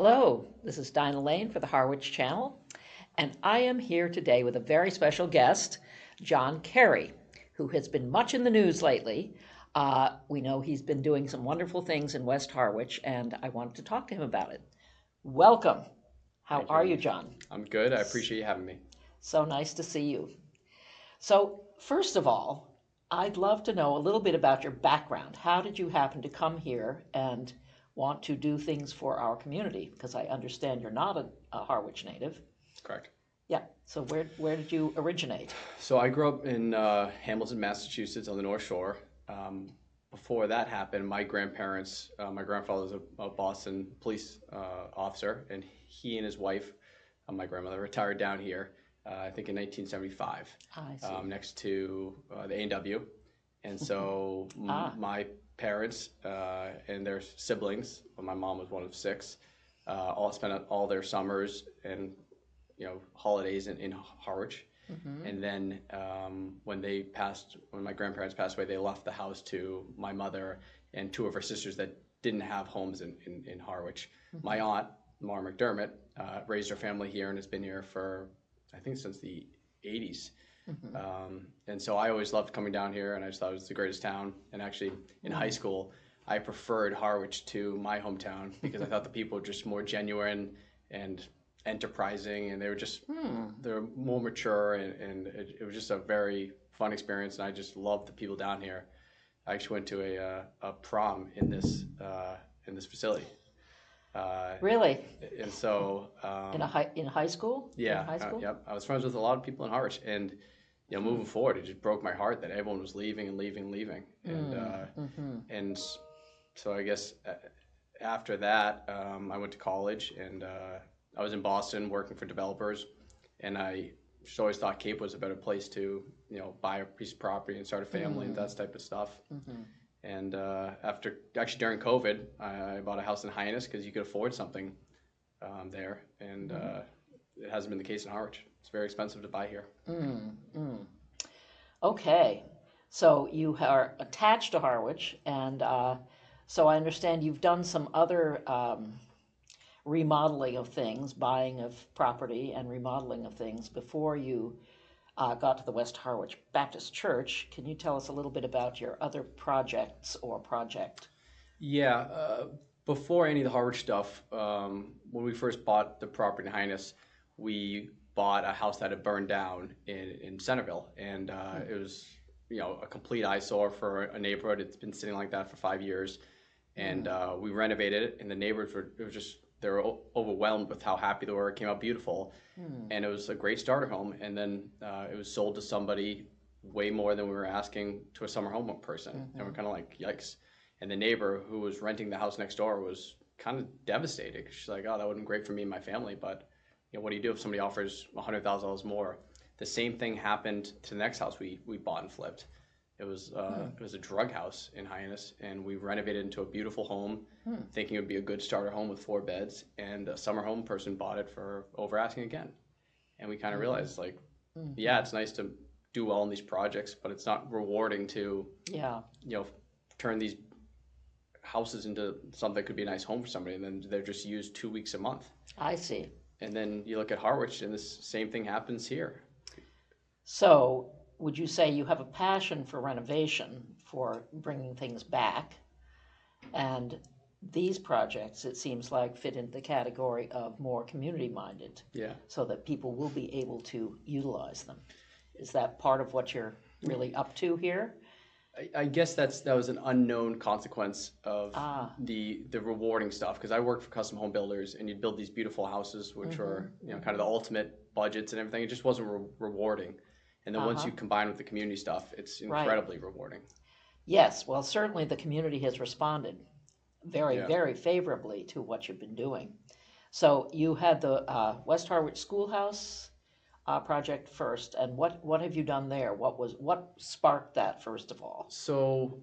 Hello, this is Dinah Lane for the Harwich Channel, and I am here today with a very special guest, John Carey, who has been much in the news lately. We know he's been doing some wonderful things in West Harwich, and I wanted to talk to him about it. Welcome. How Thank you are very you, much. John? I'm good. I appreciate you having me. So nice to see you. So, first of all, I'd love to know a little bit about your background. How did you happen to come here and want to do things for our community? Because I understand you're not a Harwich native. Correct. Yeah. So where did you originate? So I grew up in Hamilton, Massachusetts, on the North Shore. Um, Before that happened, my grandparents, my grandfather was a Boston police officer, and he and his wife, my grandmother, retired down here, I think in 1975, I see. next to the A&W. And so Ah. my parents and their siblings, well, my mom was one of six, all spent all their summers and holidays in Harwich. Hmm. And then when my grandparents passed away, they left the house to my mother and two of her sisters that didn't have homes in Harwich. My aunt, Maura McDermott, raised her family here and has been here for, I think, since the 80s. Hmm. And so I always loved coming down here, and I just thought it was the greatest town. And actually, in high school, I preferred Harwich to my hometown because I thought the people were just more genuine and enterprising, and they were more mature, and it was just a very fun experience. And I just loved the people down here. I actually went to a prom in this facility, Really? and so In high school? In yeah, high school? yep. I was friends with a lot of people in Harwich, and moving forward, it just broke my heart that everyone was leaving and leaving and leaving, and so I guess after that, I went to college, and I was in Boston working for developers, and I just always thought Cape was a better place to buy a piece of property and start a family and that type of stuff. And after actually during COVID, I bought a house in Hyannis because you could afford something there, and it hasn't been the case in Harwich. It's very expensive to buy here. Okay. So you are attached to Harwich, and so I understand you've done some other remodeling of things, buying of property and remodeling of things before you got to the West Harwich Baptist Church. Can you tell us a little bit about your other projects or project? Yeah, before any of the Harwich stuff, when we first bought the property in Hyannis, we bought a house that had burned down in Centerville, and it was a complete eyesore for a neighborhood. It's been sitting like that for 5 years, and we renovated it, and the neighbors they were overwhelmed with how happy they were. It came out beautiful, and it was a great starter home. And then it was sold to somebody way more than we were asking to a summer home person, and we're kind of like, yikes. And the neighbor who was renting the house next door was kind of devastated. She's like, "Oh, that would have been great for me and my family, but what do you do if somebody offers $100,000 more?" The same thing happened to the next house we bought and flipped. It was a drug house in Hyannis, and we renovated it into a beautiful home, thinking it would be a good starter home with 4 beds. And a summer home person bought it for over asking again, and we kind of realized, like, yeah, it's nice to do well in these projects, but it's not rewarding to Yeah. turn these houses into something that could be a nice home for somebody, and then they're just used 2 weeks a month. I see. And then you look at Harwich, and this same thing happens here. So, would you say you have a passion for renovation, for bringing things back? And these projects, it seems like, fit into the category of more community minded, Yeah. so that people will be able to utilize them. Is that part of what you're really up to here? I guess that was an unknown consequence of Ah. the rewarding stuff, because I worked for custom home builders, and you'd build these beautiful houses which were kind of the ultimate budgets and everything. It just wasn't rewarding. And then once you combine with the community stuff, it's Right. incredibly rewarding. Yes, well, certainly the community has responded very, Yeah. very favorably to what you've been doing. So you had the West Harwich Schoolhouse project first, and what have you done there? What sparked that first of all? So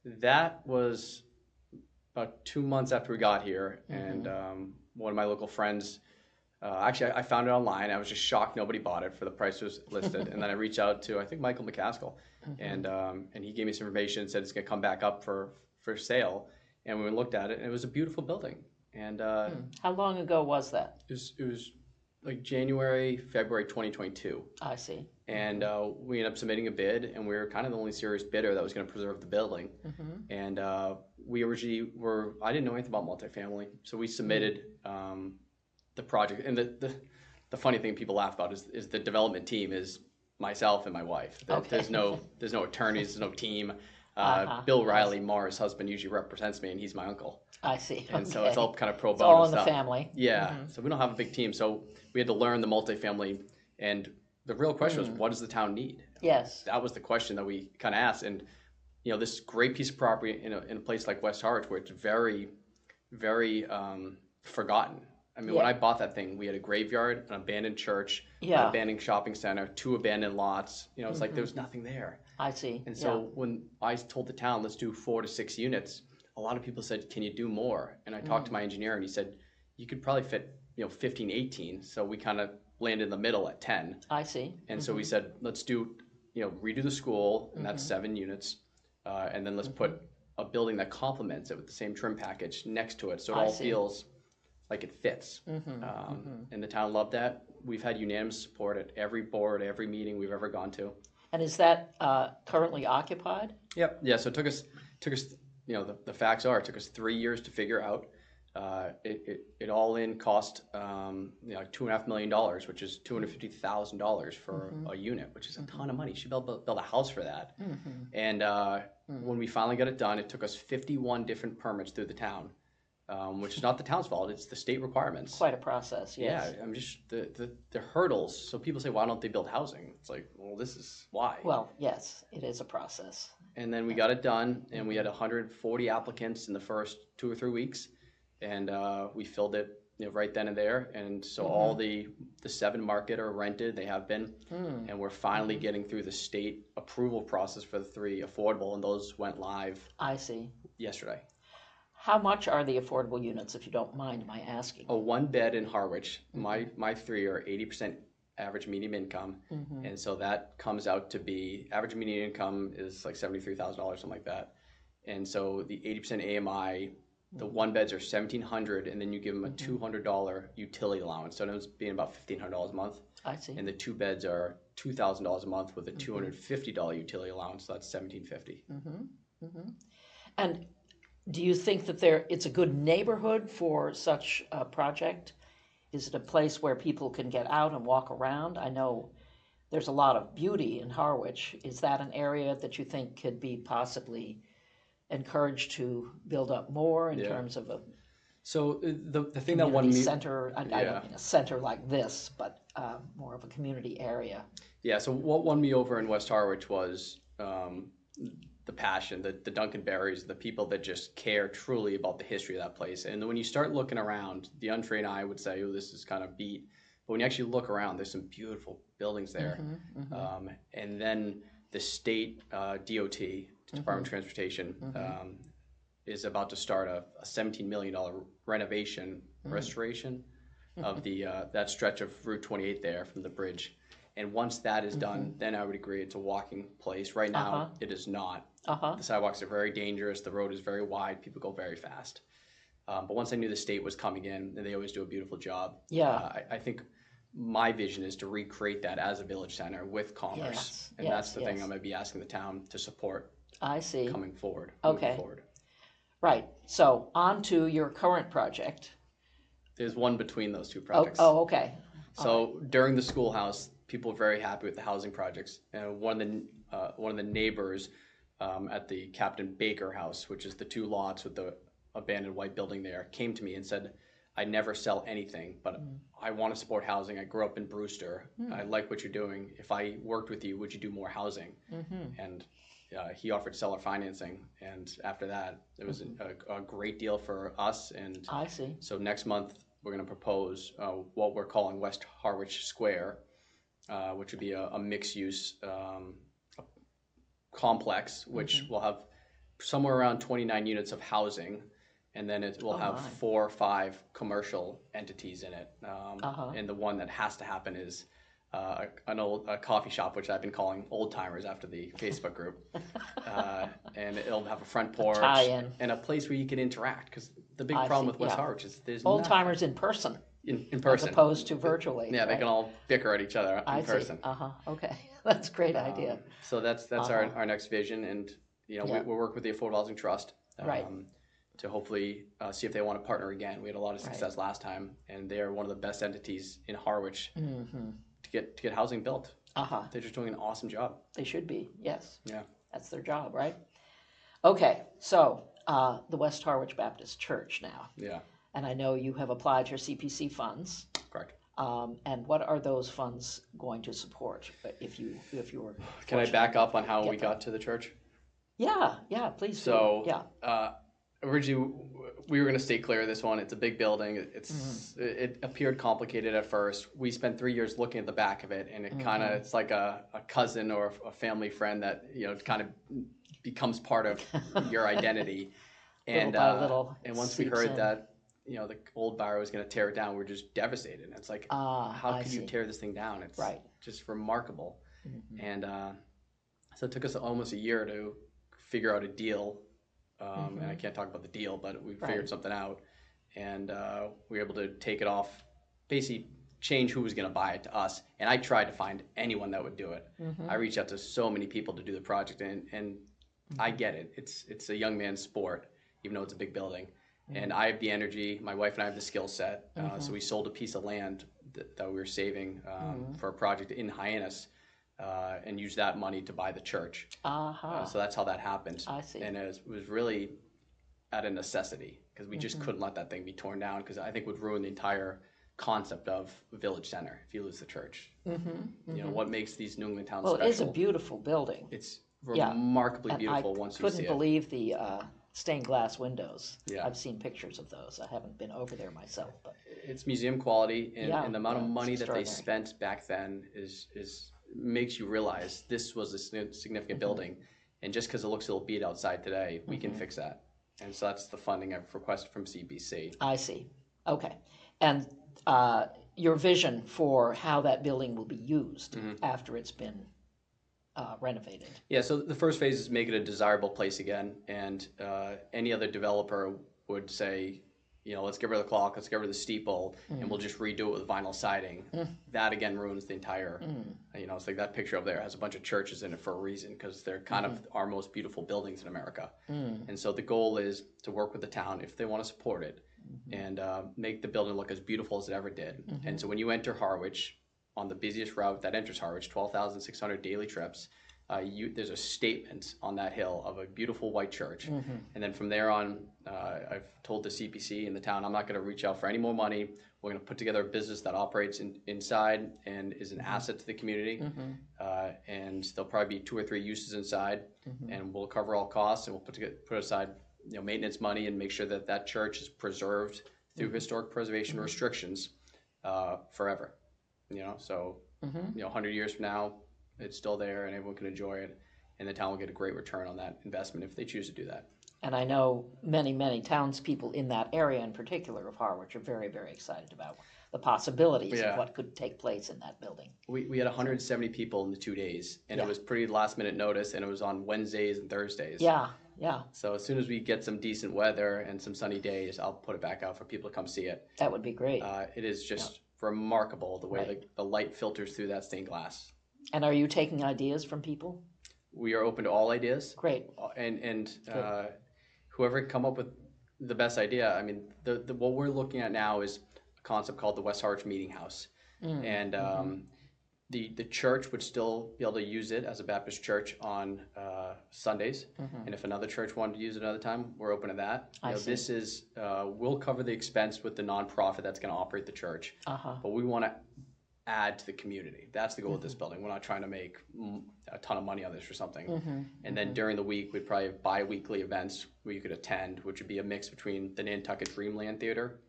that was about 2 months after we got here, and one of my local friends, actually, I found it online. I was just shocked nobody bought it for the price it was listed. And then I reached out to, I think, Michael McCaskill, and he gave me some information, said it's going to come back up for sale. and we looked at it, and it was a beautiful building. And How long ago was that? it was like January, February 2022. I see. And we ended up submitting a bid, and we were kind of the only serious bidder that was going to preserve the building. And we originally were, I didn't know anything about multifamily, so we submitted the project. And the funny thing people laugh about is the development team is myself and my wife. Okay. There's no attorneys, there's no team. Uh-huh. Bill Riley, Mara's husband, usually represents me, and he's my uncle. I see. And so Okay. it's all kind of pro It's bono all in stuff. the family. Yeah, so we don't have a big team. So we had to learn the multifamily, and the real question was, what does the town need? Yes. That was the question that we kind of asked. And this great piece of property in a place like West Harwich, where it's very, very forgotten. I mean, when I bought that thing, we had a graveyard, an abandoned church, an abandoned shopping center, 2 abandoned lots. It's like there was nothing there. I see. And so when I told the town, let's do 4 to 6 units, a lot of people said, can you do more? And I talked to my engineer, and he said, you could probably fit 15, 18. So we kind of landed in the middle at 10. I see. And so we said, let's do, redo the school, and that's 7 units. And then let's put a building that complements it with the same trim package next to it, so it all feels like it fits. And the town loved that. We've had unanimous support at every board, every meeting we've ever gone to. And is that currently occupied? Yep. Yeah. So it took us. The facts are, it took us 3 years to figure out. It all in cost like $2.5 million, which is $250,000 for a unit, which is a ton of money. She built a house for that. And when we finally got it done, it took us 51 different permits through the town, which is not the town's fault; it's the state requirements. Quite a process. Yes. Yeah, I'm just the hurdles. So people say, why don't they build housing? It's like, well, this is why. Well, yes, it is a process. And then we got it done, and we had 140 applicants in the first 2 or 3 weeks. And we filled it, right then and there. And so all the 7 market are rented. They have been, and we're finally getting through the state approval process for the 3 affordable, and those went live. I see. Yesterday. How much are the affordable units, if you don't mind my asking? A 1 bed in Harwich. My 3 are 80% average median income, and so that comes out to be average median income is like $73,000, something like that. And so the 80% AMI. The 1 beds are $1,700, and then you give them a $200 utility allowance. So it ends up being about $1,500 a month. I see. And the 2 beds are $2,000 a month with a $250 utility allowance. So that's $1,750. And do you think that it's a good neighborhood for such a project? Is it a place where people can get out and walk around? I know there's a lot of beauty in Harwich. Is that an area that you think could be possibly encouraged to build up more in terms of a So the thing that won me center? I don't mean a center like this, but more of a community area. Yeah. So what won me over in West Harwich was the passion, the Duncan Berries, the people that just care truly about the history of that place. And when you start looking around, the untrained eye would say, "Oh, this is kind of beat," but when you actually look around, there's some beautiful buildings there. And then the state DOT. Department of Transportation is about to start a $17 million renovation restoration of the that stretch of Route 28 there from the bridge. And once that is done, then I would agree it's a walking place. Right now, it is not. The sidewalks are very dangerous. The road is very wide. People go very fast. But once I knew the state was coming in, and they always do a beautiful job. Yeah. I think my vision is to recreate that as a village center with commerce. And that's the thing I'm going to be asking the town to support. I see. Coming forward. Okay. Right. So on to your current project. There's one between those 2 projects. Oh, okay. So during the schoolhouse, people were very happy with the housing projects. And one of the neighbors at the Captain Baker house, which is the 2 lots with the abandoned white building there, came to me and said, I never sell anything, but I want to support housing. I grew up in Brewster. I like what you're doing. If I worked with you, would you do more housing? And he offered seller financing, and after that, it was a great deal for us. And I see. So next month, we're going to propose what we're calling West Harwich Square, which would be a mixed-use complex, which will have somewhere around 29 units of housing, and then it will have 4 or 5 commercial entities in it. And the one that has to happen is a coffee shop, which I've been calling Old Timers after the Facebook group. And it'll have a front porch tie-in. and a place where you can interact. Because the big I problem see, with West yeah. Harwich is there's Old nothing timers in person in as person. opposed to virtually. Yeah, they right? can all bicker at each other I in person. see. Okay. That's a great idea. So that's our next vision, and Yeah. we'll work with the Affordable Housing Trust Right. to hopefully see if they want to partner again. We had a lot of success last time, and they are one of the best entities in Harwich to get housing built. They're just doing an awesome job. They should be. Yes. Yeah. That's their job, right? Okay. So the West Harwich Baptist Church now, Yeah. and I know you have applied for CPC funds. Correct. And what are those funds going to support if you were? Can I back up on how we got to the church? Yeah, please. So, yeah. Originally, we were going to stay clear of this one. It's a big building. It appeared complicated at first. We spent 3 years looking at the back of it, and it kind of it's like a cousin or a family friend that kind of becomes part of your identity. And little by little, and once we heard that the old bar was going to tear it down, we're just devastated. And it's like, how could you tear this thing down? It's just remarkable. And so it took us almost a year to figure out a deal. And I can't talk about the deal, but we figured something out, and we were able to take it off, basically change who was going to buy it to us. And I tried to find anyone that would do it. I reached out to so many people to do the project, and I get it. It's a young man's sport, even though it's a big building. And I have the energy. My wife and I have the skill set. So we sold a piece of land that we were saving for a project in Hyannis. And use that money to buy the church. So that's how that happened. I see. And it was really out of necessity because we just couldn't let that thing be torn down because I think it would ruin the entire concept of Village Center if you lose the church. What makes these New England towns special? Well, it is a beautiful building. It's remarkably beautiful once you see it. I couldn't believe the stained glass windows. Yeah. I've seen pictures of those. I haven't been over there myself, but it's museum quality, and the amount of money that they spent back then is makes you realize this was a significant building, and just because it looks a little beat outside today, we can fix that. And so that's the funding I've requested from CBC. I see. Okay. And your vision for how that building will be used after it's been renovated. Yeah, so the first phase is make it a desirable place again, and any other developer would say, let's get rid of the clock, let's get rid of the steeple, and we'll just redo it with vinyl siding. That again ruins the entire, it's like that picture over there has a bunch of churches in it for a reason because they're kind of our most beautiful buildings in America. And so the goal is to work with the town if they want to support it and make the building look as beautiful as it ever did. And so when you enter Harwich, on the busiest route that enters Harwich, 12,600 daily trips, there's a statement on that hill of a beautiful white church. And then from there on, I've told the CPC in the town, I'm not going to reach out for any more money. We're going to put together a business that operates inside and is an asset to the community. And there'll probably be 2 or 3 uses inside, and we'll cover all costs, and we'll put aside maintenance money and make sure that that church is preserved through historic preservation restrictions forever. So 100 years from now, it's still there and everyone can enjoy it, and the town will get a great return on that investment if they choose to do that. And I know many townspeople in that area in particular of Harwich are very, very excited about the possibilities of what could take place in that building. We had 170 people in the 2 days, and it was pretty last minute notice, and it was on Wednesdays and Thursdays. Yeah. So as soon as we get some decent weather and some sunny days, I'll put it back out for people to come see it. That would be great. It is just remarkable the way the light filters through that stained glass. And are you taking ideas from people? We are open to all ideas. Great. And whoever come up with the best idea, I mean, what we're looking at now is a concept called the West Harwich Meeting House. And the church would still be able to use it as a Baptist church on Sundays. And if another church wanted to use it another time, we're open to that. This is, we'll cover the expense with the nonprofit that's going to operate the church. But we want to add to the community. That's the goal of this building. We're not trying to make a ton of money on this or something. And then during the week, we'd probably have bi-weekly events where you could attend, which would be a mix between the Nantucket Dreamland Theater,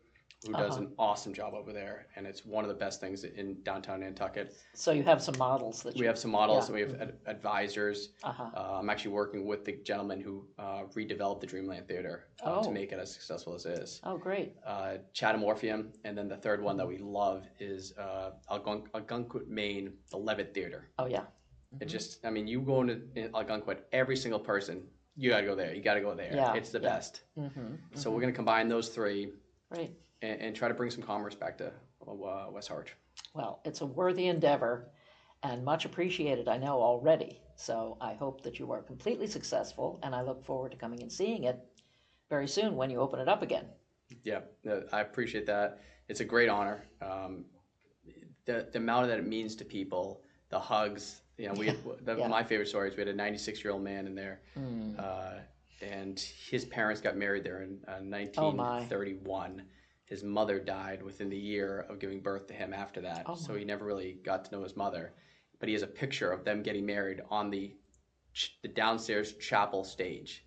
who does an awesome job over there, and it's one of the best things in downtown Nantucket. So you have some models that We you, have some models, yeah. and we have advisors. Uh-huh. I'm actually working with the gentleman who redeveloped the Dreamland Theater to make it as successful as it is. Oh, great. Chatham Orpheum, and then the third one that we love is Algonquin, Maine, the Levitt Theater. Oh, yeah. It just, I mean, you go into Algonquin, every single person, you got to go there. You got to go there. Yeah, It's the yeah. best. So we're going to combine those three Great. and try to bring some commerce back to West Harwich. Well, it's a worthy endeavor and much appreciated, I know already. So I hope that you are completely successful, and I look forward to coming and seeing it very soon when you open it up again. Yeah, I appreciate that. It's a great honor. The amount that it means to people, the hugs. You know, my favorite story is we had a 96-year-old man in there, and his parents got married there in 1931. His mother died within the year of giving birth to him after that, so he never really got to know his mother. But he has a picture of them getting married on the downstairs chapel stage,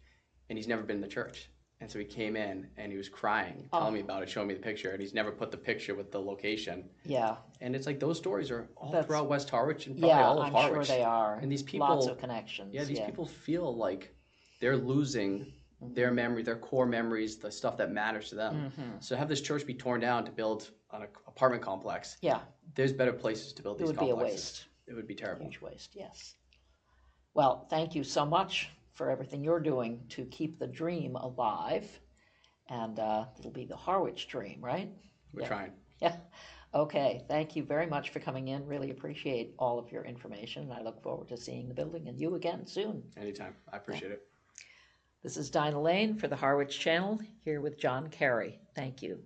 and he's never been to church. And so he came in and he was crying, telling me about it, showing me the picture, and he's never put the picture with the location. Yeah. And it's like those stories are all throughout West Harwich and probably all of Harwich. I'm sure they are. And these people, lots of connections. Yeah, these people feel like they're losing their memory, their core memories, the stuff that matters to them. So have this church be torn down to build an apartment complex. Yeah. There's better places to build these complexes. It would be a waste. It would be terrible. Huge waste, yes. Well, thank you so much for everything you're doing to keep the dream alive. And it'll be the Harwich dream, right? We're trying. Yeah. Okay. Thank you very much for coming in. Really appreciate all of your information. I look forward to seeing the building and you again soon. Anytime. I appreciate it. This is Dinah Lane for the Harwich Channel, here with John Carey. Thank you.